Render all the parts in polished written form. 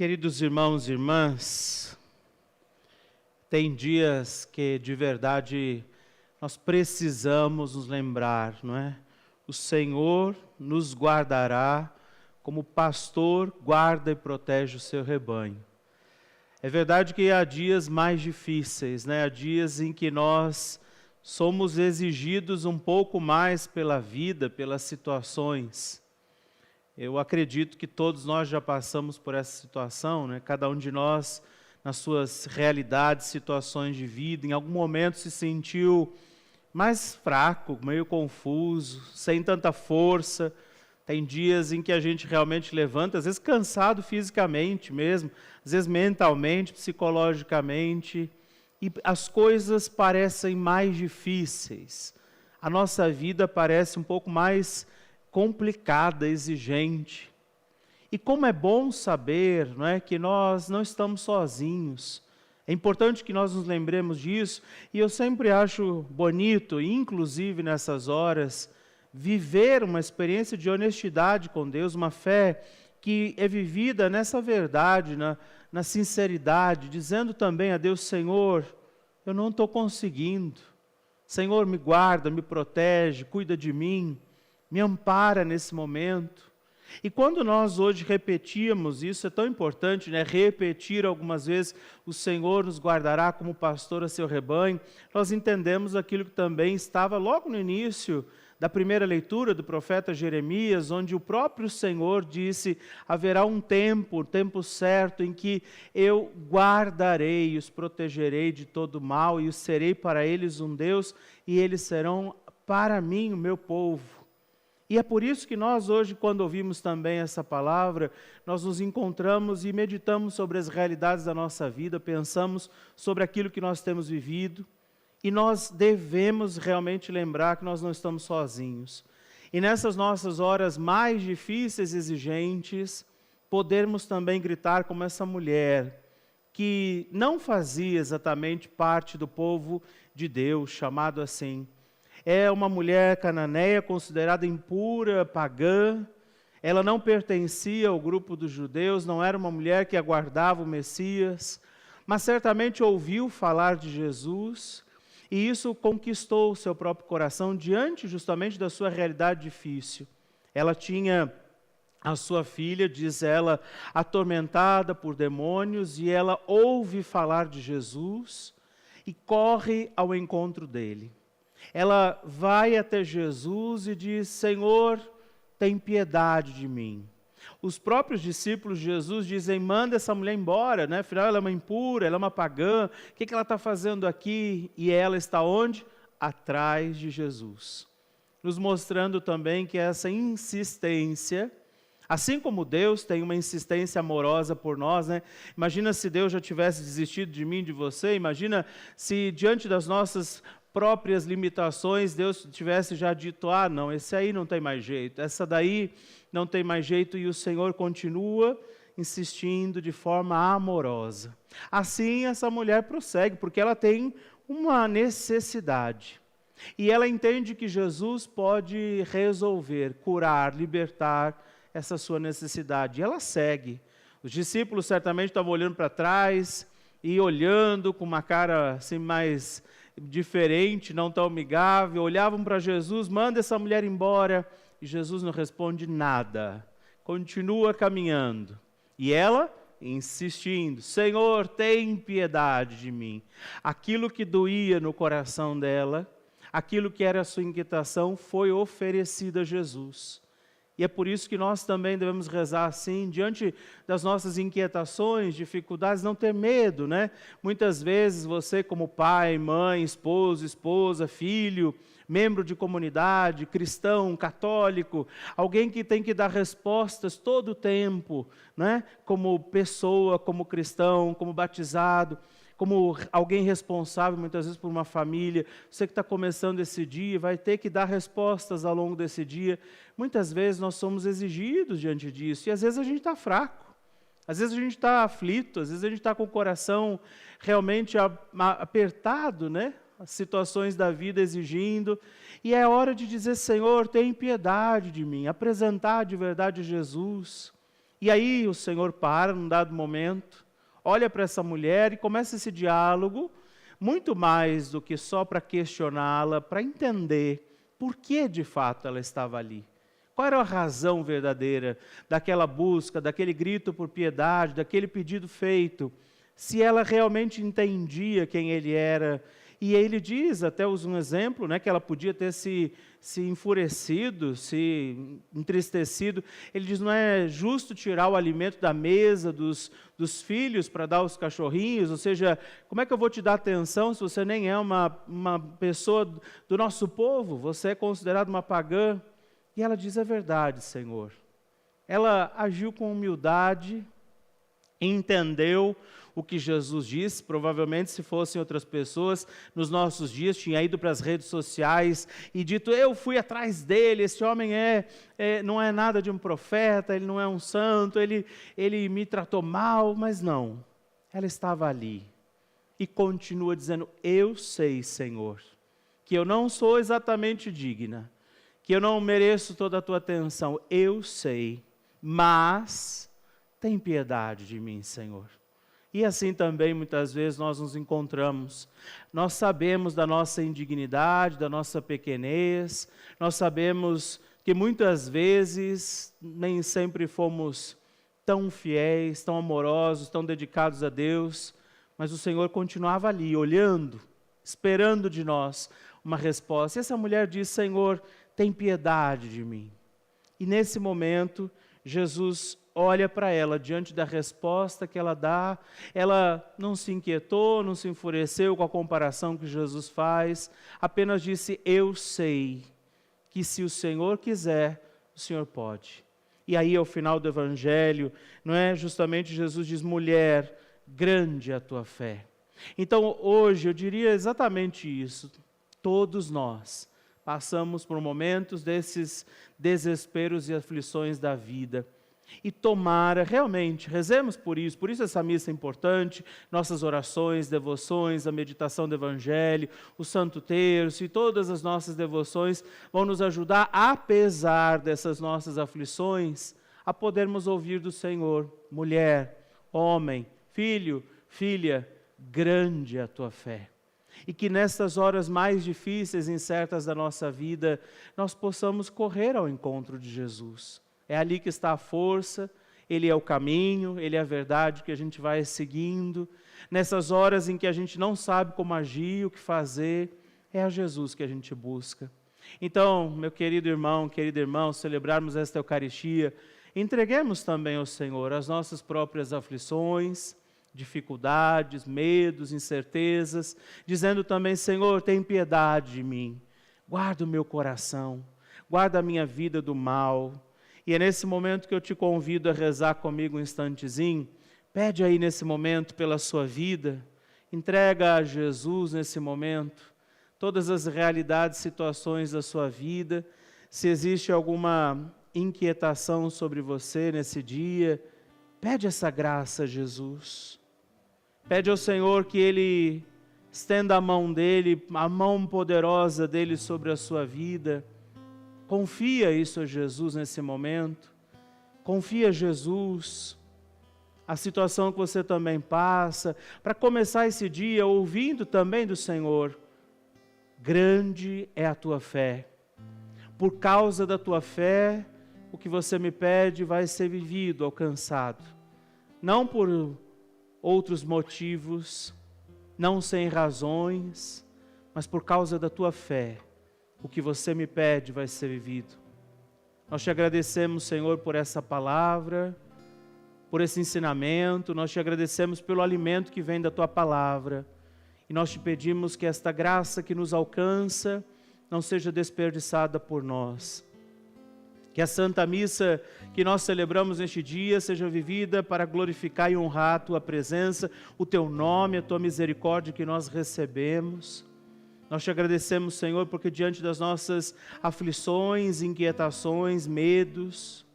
Queridos irmãos e irmãs, tem dias que de verdade nós precisamos nos lembrar, não é? O Senhor nos guardará como pastor guarda e protege o seu rebanho. É verdade que há dias mais difíceis, né? Há dias em que nós somos exigidos um pouco mais pela vida, pelas situações. Eu acredito que todos nós já passamos por essa situação, né? Cada um de nós, nas suas realidades, situações de vida, em algum momento se sentiu mais fraco, meio confuso, sem tanta força. Tem dias em que a gente realmente levanta, às vezes cansado fisicamente mesmo, às vezes mentalmente, psicologicamente, e as coisas parecem mais difíceis. A nossa vida parece um pouco mais complicada, exigente. E como é bom saber, não é, que nós não estamos sozinhos. É importante que nós nos lembremos disso, e eu sempre acho bonito, inclusive nessas horas, viver uma experiência de honestidade com Deus, uma fé que é vivida nessa verdade, na sinceridade, dizendo também a Deus: Senhor, eu não estou conseguindo. Senhor, me guarda, me protege, cuida de mim, me ampara nesse momento. E quando nós hoje repetimos isso, é tão importante, né? Repetir algumas vezes, o Senhor nos guardará como pastor a seu rebanho, nós entendemos aquilo que também estava logo no início da primeira leitura do profeta Jeremias, onde o próprio Senhor disse: haverá um tempo certo em que eu guardarei, os protegerei de todo mal, e os serei para eles um Deus, e eles serão para mim o meu povo. E é por isso que nós hoje, quando ouvimos também essa palavra, nós nos encontramos e meditamos sobre as realidades da nossa vida, pensamos sobre aquilo que nós temos vivido, e nós devemos realmente lembrar que nós não estamos sozinhos. E nessas nossas horas mais difíceis e exigentes, podermos também gritar como essa mulher, que não fazia exatamente parte do povo de Deus, chamado assim. É uma mulher cananeia, considerada impura, pagã. Ela não pertencia ao grupo dos judeus, não era uma mulher que aguardava o Messias, mas certamente ouviu falar de Jesus, e isso conquistou o seu próprio coração diante justamente da sua realidade difícil. Ela tinha a sua filha, diz ela, atormentada por demônios, e ela ouve falar de Jesus e corre ao encontro dele. Ela vai até Jesus e diz: Senhor, tem piedade de mim. Os próprios discípulos de Jesus dizem: manda essa mulher embora, né? Afinal ela é uma impura, ela é uma pagã, o que ela está fazendo aqui? E ela está onde? Atrás de Jesus. Nos mostrando também que essa insistência, assim como Deus tem uma insistência amorosa por nós, né? Imagina se Deus já tivesse desistido de mim, de você, imagina se diante das nossas próprias limitações, Deus tivesse já dito: ah, não, esse aí não tem mais jeito, essa daí não tem mais jeito, e o Senhor continua insistindo de forma amorosa. Assim, essa mulher prossegue, porque ela tem uma necessidade, e ela entende que Jesus pode resolver, curar, libertar essa sua necessidade, e ela segue. Os discípulos certamente estavam olhando para trás, e olhando com uma cara assim mais diferente, não tão amigável, olhavam para Jesus: manda essa mulher embora, e Jesus não responde nada, continua caminhando, e ela insistindo: Senhor, tem piedade de mim. Aquilo que doía no coração dela, aquilo que era a sua inquietação, foi oferecido a Jesus. E é por isso que nós também devemos rezar assim, diante das nossas inquietações, dificuldades, não ter medo, né? Muitas vezes você, como pai, mãe, esposo, esposa, filho, membro de comunidade, cristão, católico, alguém que tem que dar respostas todo o tempo, né? Como pessoa, como cristão, como batizado, como alguém responsável muitas vezes por uma família, você que está começando esse dia, vai ter que dar respostas ao longo desse dia. Muitas vezes nós somos exigidos diante disso, e às vezes a gente está fraco, às vezes a gente está aflito, às vezes a gente está com o coração realmente apertado, né? As situações da vida exigindo, e é hora de dizer: Senhor, tem piedade de mim, apresentar de verdade Jesus. E aí o Senhor para num dado momento, olha para essa mulher e começa esse diálogo, muito mais do que só para questioná-la, para entender por que de fato ela estava ali. Qual era a razão verdadeira daquela busca, daquele grito por piedade, daquele pedido feito? Se ela realmente entendia quem ele era. E ele diz, até usa um exemplo, né, que ela podia ter se enfurecido, se entristecido. Ele diz, não é justo tirar o alimento da mesa dos filhos para dar aos cachorrinhos? Ou seja, como é que eu vou te dar atenção se você nem é uma pessoa do nosso povo? Você é considerado uma pagã. E ela diz, é verdade, Senhor. Ela agiu com humildade, entendeu o que Jesus disse. Provavelmente, se fossem outras pessoas, nos nossos dias, tinha ido para as redes sociais e dito, eu fui atrás dele, esse homem não é nada de um profeta, ele não é um santo, ele me tratou mal, mas não. Ela estava ali e continua dizendo, eu sei, Senhor, que eu não sou exatamente digna, que eu não mereço toda a tua atenção, eu sei, mas tem piedade de mim, Senhor. E assim também, muitas vezes, nós nos encontramos. Nós sabemos da nossa indignidade, da nossa pequenez, nós sabemos que muitas vezes nem sempre fomos tão fiéis, tão amorosos, tão dedicados a Deus, mas o Senhor continuava ali, olhando, esperando de nós uma resposta. E essa mulher diz, Senhor, tem piedade de mim. E nesse momento, Jesus olha para ela, diante da resposta que ela dá, ela não se inquietou, não se enfureceu com a comparação que Jesus faz, apenas disse, eu sei que se o Senhor quiser, o Senhor pode. E aí, ao final do Evangelho, não é? Justamente Jesus diz, mulher, grande é a tua fé. Então, hoje, eu diria exatamente isso, todos nós passamos por momentos desses desesperos e aflições da vida. E tomara, realmente, rezemos por isso essa missa é importante, nossas orações, devoções, a meditação do Evangelho, o Santo Terço e todas as nossas devoções vão nos ajudar, apesar dessas nossas aflições, a podermos ouvir do Senhor, mulher, homem, filho, filha, grande é a tua fé. E que nessas horas mais difíceis e incertas da nossa vida, nós possamos correr ao encontro de Jesus. É ali que está a força, Ele é o caminho, Ele é a verdade que a gente vai seguindo. Nessas horas em que a gente não sabe como agir, o que fazer, é a Jesus que a gente busca. Então, meu querido irmão, querida irmã, celebrarmos esta Eucaristia, entreguemos também ao Senhor as nossas próprias aflições, dificuldades, medos, incertezas, dizendo também, Senhor, tem piedade de mim, guarda o meu coração, guarda a minha vida do mal. E é nesse momento que eu te convido a rezar comigo um instantezinho. Pede aí nesse momento pela sua vida, entrega a Jesus nesse momento todas as realidades, situações da sua vida. Se existe alguma inquietação sobre você nesse dia, pede essa graça a Jesus. Pede ao Senhor que Ele estenda a mão dEle, a mão poderosa dEle sobre a sua vida. Confia isso a Jesus nesse momento. Confia a Jesus a situação que você também passa, para começar esse dia ouvindo também do Senhor. Grande é a tua fé. Por causa da tua fé, o que você me pede vai ser vivido, alcançado. Não por outros motivos, não sem razões, mas por causa da tua fé. O que você me pede vai ser vivido. Nós te agradecemos, Senhor, por essa palavra, por esse ensinamento. Nós te agradecemos pelo alimento que vem da tua palavra. E nós te pedimos que esta graça que nos alcança não seja desperdiçada por nós. Que a Santa Missa que nós celebramos neste dia seja vivida para glorificar e honrar a tua presença, o teu nome, a tua misericórdia que nós recebemos. Nós te agradecemos, Senhor, porque diante das nossas aflições, inquietações, medos,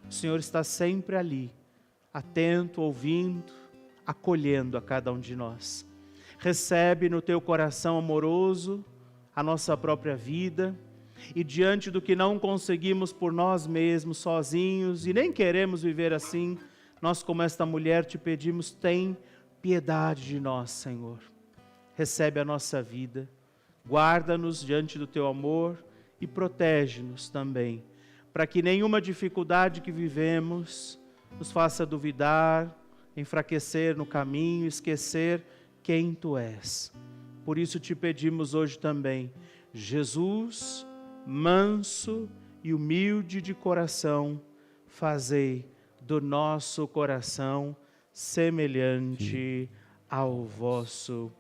o Senhor está sempre ali, atento, ouvindo, acolhendo a cada um de nós. Recebe no teu coração amoroso a nossa própria vida, E diante do que não conseguimos por nós mesmos, sozinhos, e nem queremos viver assim, nós, como esta mulher, te pedimos, tem piedade de nós, Senhor. Recebe a nossa vida, guarda-nos diante do teu amor e protege-nos também, para que nenhuma dificuldade que vivemos nos faça duvidar, enfraquecer no caminho, esquecer quem tu és. Por isso te pedimos hoje também, Jesus, manso e humilde de coração, fazei do nosso coração semelhante ao vosso